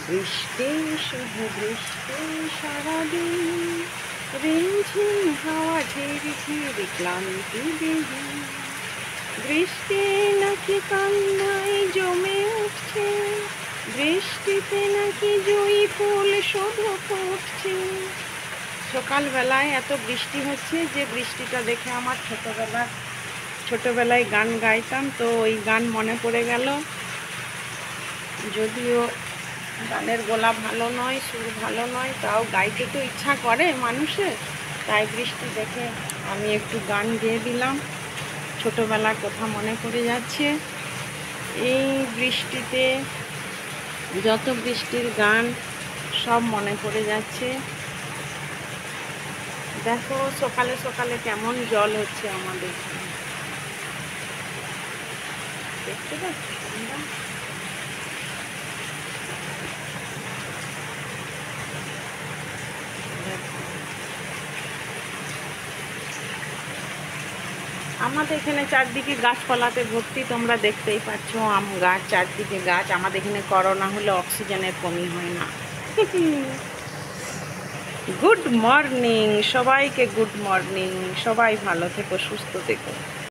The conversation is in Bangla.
বৃষ্টি শুধু বৃষ্টি সারাদিন, রিমঝিম হাওয়া ঝিরি ঝিরি ক্লান্তি বিহীন। বৃষ্টি নাকি কান্নায় জমে উঠছে, বৃষ্টিতে নাকি জুঁই ফুল শুধু ফুটছে। সকালবেলায় এত বৃষ্টি হচ্ছে যে বৃষ্টিটা দেখে আমার ছোটবেলায় গান গাইতাম, তো ওই গান মনে পড়ে গেল। যদিও গানের গলা ভালো নয়, সুর ভালো নয়, তাও গাইতে তো ইচ্ছা করে মানুষের। তাই বৃষ্টি দেখে আমি একটু গান গেয়ে দিলাম। ছোটবেলার কথা মনে পড়ে যাচ্ছে এই বৃষ্টিতে। যত বৃষ্টির গান সব মনে পড়ে যাচ্ছে। দেখো সকালে সকালে কেমন জল হচ্ছে আমাদের, দেখতে পাচ্ছ তোমরা? আমাদের এখানে চারদিকে গাছপালাতে ভর্তি, তোমরা দেখতেই পাচ্ছ। আম গাছ, চারদিকে গাছ। আমাদের এখানে করোনা হলে অক্সিজেনের কমি হয় না। গুড মর্নিং সবাইকে, গুড মর্নিং। সবাই ভালো থেকো, সুস্থ থেকো।